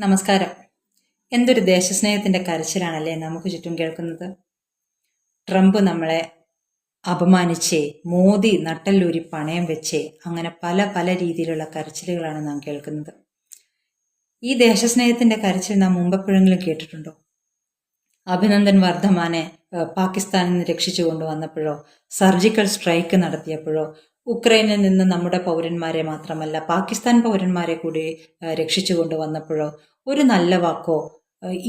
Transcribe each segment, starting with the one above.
നമസ്കാരം. എന്തൊരു ദേശസ്നേഹത്തിന്റെ കരച്ചിലാണല്ലേ നമുക്ക് ചുറ്റും കേൾക്കുന്നത്. ട്രംപ് നമ്മളെ അപമാനിച്ചേ, മോദി നട്ടല്ലൂരി പണയം വെച്ചേ, അങ്ങനെ പല പല രീതിയിലുള്ള കരച്ചിലുകളാണ് നാം കേൾക്കുന്നത്. ഈ ദേശസ്നേഹത്തിന്റെ കരച്ചിൽ നാം മുമ്പെപ്പോഴെങ്കിലും കേട്ടിട്ടുണ്ടോ? അഭിനന്ദൻ വർദ്ധമാനെ പാകിസ്ഥാനിൽ നിന്ന് രക്ഷിച്ചു കൊണ്ടുവന്നപ്പോഴോ, സർജിക്കൽ സ്ട്രൈക്ക് നടത്തിയപ്പോഴോ, ഉക്രൈനിൽ നിന്ന് നമ്മുടെ പൗരന്മാരെ മാത്രമല്ല പാകിസ്ഥാൻ പൗരന്മാരെ കൂടി രക്ഷിച്ചു കൊണ്ടുവന്നപ്പോഴോ ഒരു നല്ല വാക്കോ,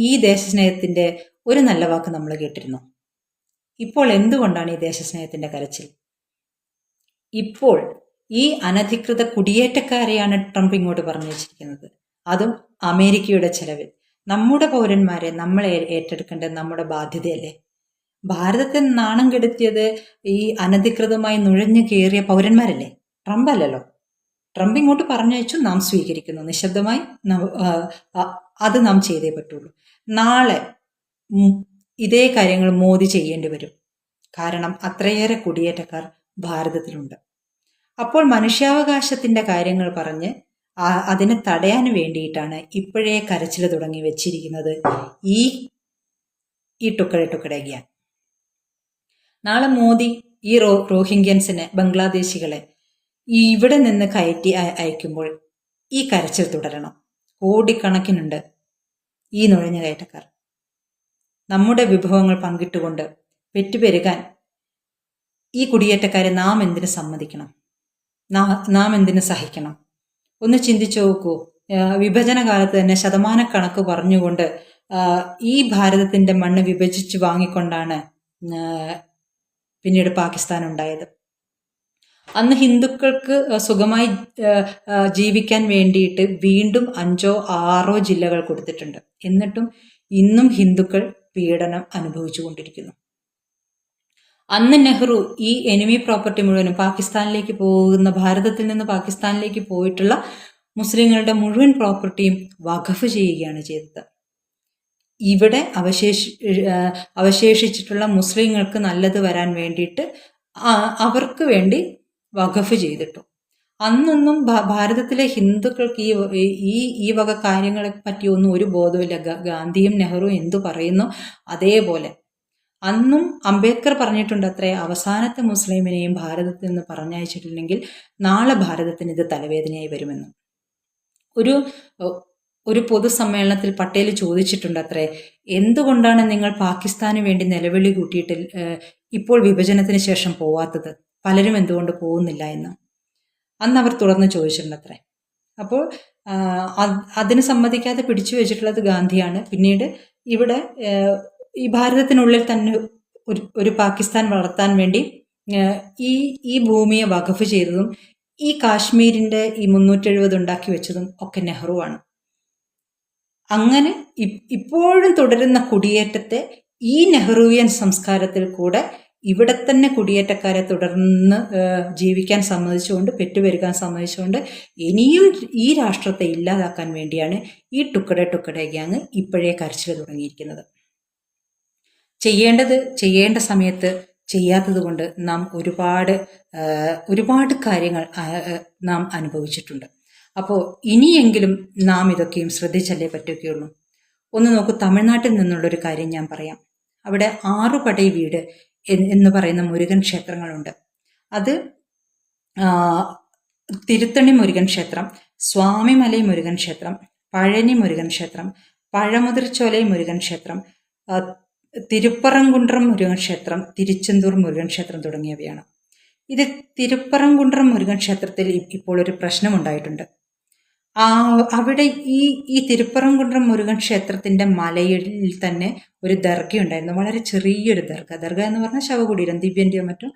ഈ ദേശസ്നേഹത്തിന്റെ ഒരു നല്ല വാക്ക് നമ്മൾ കേട്ടിരുന്നു? ഇപ്പോൾ എന്തുകൊണ്ടാണ് ഈ ദേശസ്നേഹത്തിന്റെ കരച്ചിൽ? ഇപ്പോൾ ഈ അനധികൃത കുടിയേറ്റക്കാരെയാണ് ട്രംപ് ഇങ്ങോട്ട് പറഞ്ഞു വെച്ചിരിക്കുന്നത്, അതും അമേരിക്കയുടെ ചെലവിൽ. നമ്മുടെ പൗരന്മാരെ നമ്മൾ ഏറ്റെടുക്കേണ്ടത് നമ്മുടെ ബാധ്യതയല്ലേ? ഭാരതത്തെ നാണം കെടുത്തിയത് ഈ അനധികൃതമായി നുഴഞ്ഞു കയറിയ പൗരന്മാരല്ലേ, ട്രംപ് അല്ലല്ലോ. ട്രംപ് ഇങ്ങോട്ട് പറഞ്ഞയച്ചു, നാം സ്വീകരിക്കുന്നു നിശബ്ദമായി. അത് നാം ചെയ്തേ പറ്റുള്ളൂ. നാളെ ഇതേ കാര്യങ്ങൾ മോദി ചെയ്യേണ്ടി വരും. കാരണം അത്രയേറെ കുടിയേറ്റക്കാർ ഭാരതത്തിലുണ്ട്. അപ്പോൾ മനുഷ്യാവകാശത്തിന്റെ കാര്യങ്ങൾ പറഞ്ഞ് അതിനെ തടയാൻ വേണ്ടിയിട്ടാണ് ഇപ്പോഴേ കരച്ചിൽ തുടങ്ങി വെച്ചിരിക്കുന്നത് ഈ ടുക്കട. നാളെ മോദി ഈ റോഹിംഗ്യൻസിനെ, ബംഗ്ലാദേശികളെ ഇവിടെ നിന്ന് കയറ്റി അയക്കുമ്പോൾ ഈ കരച്ചിൽ തുടരണം. കോടിക്കണക്കിനുണ്ട് ഈ നുഴഞ്ഞ കയറ്റക്കാർ. നമ്മുടെ വിഭവങ്ങൾ പങ്കിട്ടുകൊണ്ട് പെറ്റുപെരുകാൻ ഈ കുടിയേറ്റക്കാരെ നാം എന്തിനു സമ്മതിക്കണം? നാം എന്തിനു സഹിക്കണം? ഒന്ന് ചിന്തിച്ചു നോക്കൂ. വിഭജന കാലത്ത് തന്നെ ശതമാനക്കണക്ക് പറഞ്ഞുകൊണ്ട് ഈ ഭാരതത്തിന്റെ മണ്ണ് വിഭജിച്ച് വാങ്ങിക്കൊണ്ടാണ് പിന്നീട് പാകിസ്ഥാൻ ഉണ്ടായത്. അന്ന് ഹിന്ദുക്കൾക്ക് സുഖമായി ജീവിക്കാൻ വേണ്ടിയിട്ട് വീണ്ടും 5 or 6 ജില്ലകൾ കൊടുത്തിട്ടുണ്ട്. എന്നിട്ടും ഇന്നും ഹിന്ദുക്കൾ പീഡനം അനുഭവിച്ചു കൊണ്ടിരിക്കുന്നു. അന്ന് നെഹ്റു ഈ എനിമി പ്രോപ്പർട്ടി മുഴുവനും പാകിസ്ഥാനിലേക്ക് പോകുന്ന, ഭാരതത്തിൽ നിന്ന് പാകിസ്ഥാനിലേക്ക് പോയിട്ടുള്ള മുസ്ലിങ്ങളുടെ മുഴുവൻ പ്രോപ്പർട്ടിയും വഖഫ് ചെയ്യുകയാണ് ചെയ്തത്. ഇവിടെ അവശേഷിച്ചിട്ടുള്ള മുസ്ലിങ്ങൾക്ക് നല്ലത് വരാൻ വേണ്ടിയിട്ട് അവർക്ക് വേണ്ടി വഖഫ് ചെയ്തിട്ടു. അന്നൊന്നും ഭാരതത്തിലെ ഹിന്ദുക്കൾക്ക് ഈ വക കാര്യങ്ങളെ പറ്റിയൊന്നും ഒരു ബോധമില്ല. ഗാന്ധിയും നെഹ്റുവും എന്തു പറയുന്നു അതേപോലെ. അന്നും അംബേദ്കർ പറഞ്ഞിട്ടുണ്ട് അത്രേ, അവസാനത്തെ മുസ്ലിമിനെയും ഭാരതത്തിൽ നിന്ന് പറഞ്ഞയച്ചിട്ടില്ലെങ്കിൽ നാളെ ഭാരതത്തിന് ഇത് തലവേദനയായി വരുമെന്ന്. ഒരു പൊതുസമ്മേളനത്തിൽ പട്ടേൽ ചോദിച്ചിട്ടുണ്ട് അത്രേ, എന്തുകൊണ്ടാണ് നിങ്ങൾ പാകിസ്ഥാന് വേണ്ടി നിലവിളി കൂട്ടിയിട്ട് ഇപ്പോൾ വിഭജനത്തിന് ശേഷം പോവാത്തത്? പലരും എന്തുകൊണ്ട് പോകുന്നില്ല എന്ന് അന്ന് അവർ തുടർന്ന് ചോദിച്ചിട്ടുണ്ട് അത്രേ. അപ്പോൾ അതിന് സമ്മതിക്കാതെ പിടിച്ചു വെച്ചിട്ടുള്ളത് ഗാന്ധിയാണ്. പിന്നീട് ഇവിടെ ഈ ഭാരതത്തിനുള്ളിൽ തന്നെ ഒരു പാകിസ്ഥാൻ വളർത്താൻ വേണ്ടി ഈ ഭൂമിയെ വഖഫ് ചെയ്തതും ഈ കാശ്മീരിന്റെ ഈ 370 ഉണ്ടാക്കി വെച്ചതും ഒക്കെ നെഹ്റുവാണ്. അങ്ങനെ ഇപ്പോഴും തുടരുന്ന കുടിയേറ്റത്തെ ഈ നെഹ്റുവിയൻ സംസ്കാരത്തിൽ കൂടെ ഇവിടെ തന്നെ കുടിയേറ്റക്കാരെ തുടർന്ന് ജീവിക്കാൻ സമ്മതിച്ചുകൊണ്ട്, പെറ്റുപെരുകാൻ സമ്മതിച്ചുകൊണ്ട് ഇനിയും ഈ രാഷ്ട്രത്തെ ഇല്ലാതാക്കാൻ വേണ്ടിയാണ് ഈ ടുക്കട ഗ്യാങ് ഇപ്പോഴേ കരച്ചിൽ തുടങ്ങിയിരിക്കുന്നത്. ചെയ്യേണ്ട സമയത്ത് ചെയ്യാത്തത് കൊണ്ട് നാം ഒരുപാട് കാര്യങ്ങൾ നാം അനുഭവിച്ചിട്ടുണ്ട്. അപ്പോൾ ഇനിയെങ്കിലും നാം ഇതൊക്കെയും ശ്രദ്ധിച്ചല്ലേ പറ്റുകയുള്ളൂ. ഒന്ന് നോക്കൂ, തമിഴ്നാട്ടിൽ നിന്നുള്ളൊരു കാര്യം ഞാൻ പറയാം. അവിടെ 6 പടൈ വീട് എന്ന് പറയുന്ന മുരുകൻ ക്ഷേത്രങ്ങളുണ്ട്. അത് തിരുത്തണി മുരുകൻ ക്ഷേത്രം, സ്വാമിമലൈ മുരുകൻ ക്ഷേത്രം, പഴനി മുരുകൻ ക്ഷേത്രം, പഴമുതിർച്ചോലൈ മുരുകൻ ക്ഷേത്രം, തിരുപ്പറംകുണ്ട്രം മുരുകൻ ക്ഷേത്രം, തിരുച്ചെന്തൂർ മുരുകൻ ക്ഷേത്രം തുടങ്ങിയവയാണ്. ഇത് തിരുപ്പറംകുണ്ട്രം മുരുകൻ ക്ഷേത്രത്തിൽ ഇപ്പോൾ ഒരു പ്രശ്നമുണ്ടായിട്ടുണ്ട്. അവിടെ ഈ തിരുപ്പറംകുണ്ട്രം മുരുകൻ ക്ഷേത്രത്തിന്റെ മലയിൽ തന്നെ ഒരു ദർഗയുണ്ടായിരുന്നു. വളരെ ചെറിയൊരു ദർഗ എന്ന് പറഞ്ഞാൽ ശവകുടീരം, ദിവ്യന്റെയോ മറ്റോ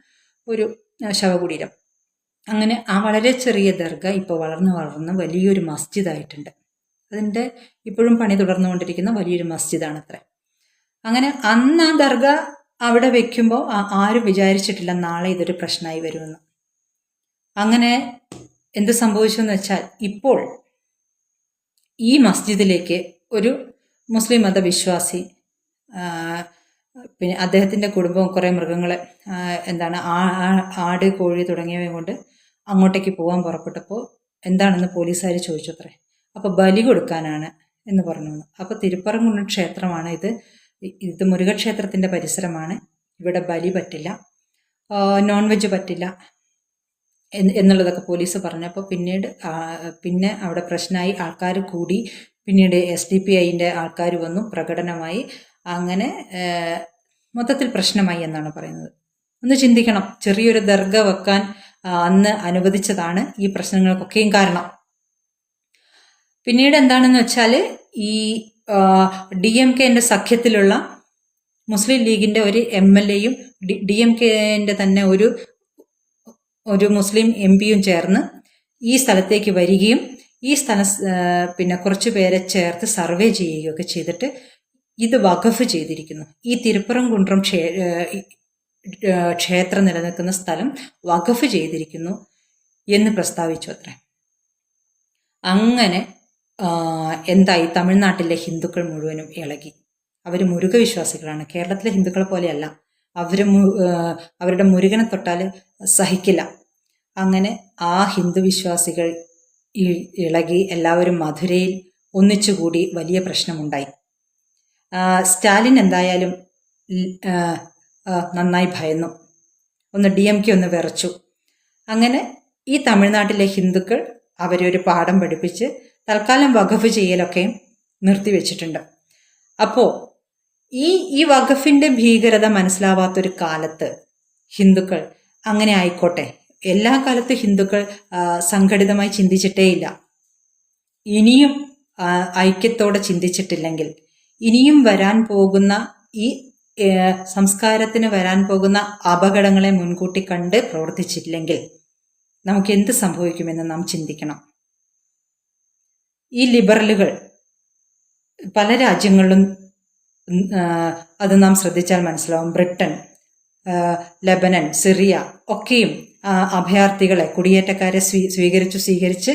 ഒരു ശവകുടീരം. അങ്ങനെ ആ വളരെ ചെറിയ ദർഗ ഇപ്പോൾ വളർന്ന് വലിയൊരു മസ്ജിദായിട്ടുണ്ട്. അതിൻ്റെ ഇപ്പോഴും പണി തുടർന്നുകൊണ്ടിരിക്കുന്ന വലിയൊരു മസ്ജിദാണത്രേ. അങ്ങനെ അന്ന് ആ ദർഗ അവിടെ വെക്കുമ്പോൾ ആരും വിചാരിച്ചിട്ടില്ല നാളെ ഇതൊരു പ്രശ്നമായി വരുമെന്ന്. അങ്ങനെ എന്ത് സംഭവിച്ചു എന്ന് വെച്ചാൽ, ഇപ്പോൾ ഈ മസ്ജിദിലേക്ക് ഒരു മുസ്ലിം മതവിശ്വാസി, പിന്നെ അദ്ദേഹത്തിൻ്റെ കുടുംബവും കുറേ മൃഗങ്ങളെ, ആട്, കോഴി തുടങ്ങിയവ കൊണ്ട് അങ്ങോട്ടേക്ക് പോകാൻ പുറപ്പെട്ടപ്പോൾ എന്താണെന്ന് പോലീസുകാർ ചോദിച്ചു അത്രേ. അപ്പോൾ ബലി കൊടുക്കാനാണ് എന്ന് പറഞ്ഞു. അപ്പോൾ തിരുപ്പറങ്കുന്നം ക്ഷേത്രമാണ് ഇത്. ഇത് മുരുകക്ഷേത്രത്തിൻ്റെ പരിസരമാണ്. ഇവിടെ ബലി പറ്റില്ല, നോൺ വെജ് പറ്റില്ല എന്നുള്ളതൊക്കെ പോലീസ് പറഞ്ഞപ്പോൾ പിന്നെ അവിടെ പ്രശ്നമായി, ആൾക്കാർ കൂടി. പിന്നീട് SDPIൻ്റെ ആൾക്കാർ വന്നു, പ്രകടനമായി. അങ്ങനെ മൊത്തത്തിൽ പ്രശ്നമായി എന്നാണ് പറയുന്നത്. ഒന്ന് ചിന്തിക്കണം, ചെറിയൊരു ദർഗ വെക്കാൻ അന്ന് അനുവദിച്ചതാണ് ഈ പ്രശ്നങ്ങൾക്കൊക്കെയും കാരണം. പിന്നീട് എന്താണെന്ന് വെച്ചാൽ ഈ DMKൻ്റെ സഖ്യത്തിലുള്ള മുസ്ലിം ലീഗിൻ്റെ ഒരു MLAയും DMKൻ്റെ തന്നെ ഒരു മുസ്ലിം MP യും ചേർന്ന് ഈ സ്ഥലത്തേക്ക് വരികയും ഈ സ്ഥലം പിന്നെ കുറച്ചു പേരെ ചേർത്ത് സർവേ ചെയ്യുകയൊക്കെ ചെയ്തിട്ട് ഇത് വഖഫ് ചെയ്തിരിക്കുന്നു. ഈ തിരുപ്പറംകുന്നം ക്ഷേത്രം നിലനിൽക്കുന്ന സ്ഥലം വഖഫ് ചെയ്തിരിക്കുന്നു എന്ന് പ്രസ്താവിച്ചു അത്രേ. അങ്ങനെ എന്തായി, തമിഴ്നാട്ടിലെ ഹിന്ദുക്കൾ മുഴുവനും ഇളകി. അവർ മുരുക വിശ്വാസികളാണ്. കേരളത്തിലെ ഹിന്ദുക്കളെ പോലെയല്ല. അവരുടെ മുരുകനെ തൊട്ടാൽ സഹിക്കില്ല. അങ്ങനെ ആ ഹിന്ദു വിശ്വാസികൾ ഇളകി എല്ലാവരും മധുരയിൽ ഒന്നിച്ചുകൂടി വലിയ പ്രശ്നമുണ്ടായി. സ്റ്റാലിൻ എന്തായാലും നന്നായി ഭയന്നു. ഒന്ന് DMK ഒന്ന് വിറച്ചു. അങ്ങനെ ഈ തമിഴ്നാട്ടിലെ ഹിന്ദുക്കൾ അവരെ ഒരു പാഠം പഠിപ്പിച്ച് തൽക്കാലം വഖഫ് ചെയ്യലൊക്കെ നിർത്തിവെച്ചിട്ടുണ്ട്. അപ്പോൾ ഈ വഖഫിൻ്റെ ഭീകരത മനസ്സിലാവാത്തൊരു കാലത്ത് ഹിന്ദുക്കൾ അങ്ങനെ ആയിക്കോട്ടെ, എല്ലാ കാലത്തും ഹിന്ദുക്കൾ സംഘടിതമായി ചിന്തിച്ചിട്ടേയില്ല. ഇനിയും ഐക്യത്തോടെ ചിന്തിച്ചിട്ടില്ലെങ്കിൽ, ഇനിയും വരാൻ പോകുന്ന ഈ സംസ്കാരത്തിന് വരാൻ പോകുന്ന അപകടങ്ങളെ മുൻകൂട്ടി കണ്ട് പ്രവർത്തിച്ചില്ലെങ്കിൽ നമുക്ക് എന്ത് സംഭവിക്കുമെന്ന് നാം ചിന്തിക്കണം. ഈ ലിബറലുകൾ പല രാജ്യങ്ങളിലും അത് നാം ശ്രദ്ധിച്ചാൽ മനസ്സിലാവും. ബ്രിട്ടൻ, ലെബനൻ, സിറിയ ഒക്കെയും അഭയാർത്ഥികളെ, കുടിയേറ്റക്കാരെ സ്വീകരിച്ച്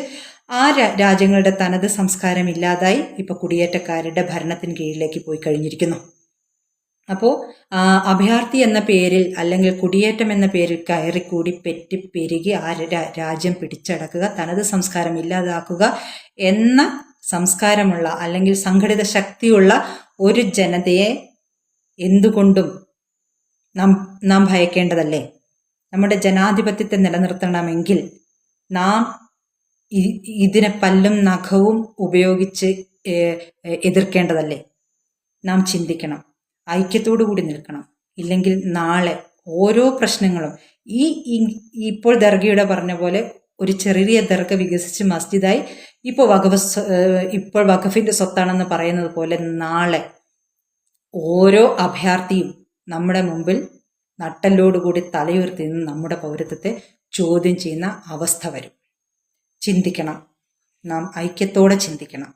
ആ രാജ്യങ്ങളുടെ തനത് സംസ്കാരം ഇല്ലാതായി ഇപ്പോൾ കുടിയേറ്റക്കാരുടെ ഭരണത്തിന് കീഴിലേക്ക് പോയി കഴിഞ്ഞിരിക്കുന്നു. അപ്പോൾ അഭയാർത്ഥി എന്ന പേരിൽ അല്ലെങ്കിൽ കുടിയേറ്റം എന്ന പേരിൽ കയറിക്കൂടി പെരുകി ആ രാജ്യം പിടിച്ചടക്കുക, തനത് സംസ്കാരം ഇല്ലാതാക്കുക എന്ന സംസ്കാരമുള്ള അല്ലെങ്കിൽ സംഘടിത ശക്തിയുള്ള ഒരു ജനതയെ എന്തുകൊണ്ടും നാം ഭയക്കേണ്ടതല്ലേ? നമ്മുടെ ജനാധിപത്യത്തെ നിലനിർത്തണമെങ്കിൽ നാം ഇതിനെ പല്ലും നഖവും ഉപയോഗിച്ച് എതിർക്കേണ്ടതല്ലേ? നാം ചിന്തിക്കണം, ഐക്യത്തോടു കൂടി നിൽക്കണം. ഇല്ലെങ്കിൽ നാളെ ഓരോ പ്രശ്നങ്ങളും ഇപ്പോൾ ദർഗയുടെ പറഞ്ഞ പോലെ ഒരു ചെറിയ ദർഗ വികസിച്ച് മസ്ജിദായി ഇപ്പോൾ വഖഫിൻ്റെ സ്വത്താണെന്ന് പറയുന്നത് പോലെ നാളെ ഓരോ അഭയാർത്ഥിയും നമ്മുടെ മുമ്പിൽ നട്ടലോടുകൂടി തലയുയർത്തി നിന്ന് നമ്മുടെ പൗരത്വത്തെ ചോദ്യം ചെയ്യുന്ന അവസ്ഥ വരും. ചിന്തിക്കണം, നാം ഐക്യത്തോടെ ചിന്തിക്കണം.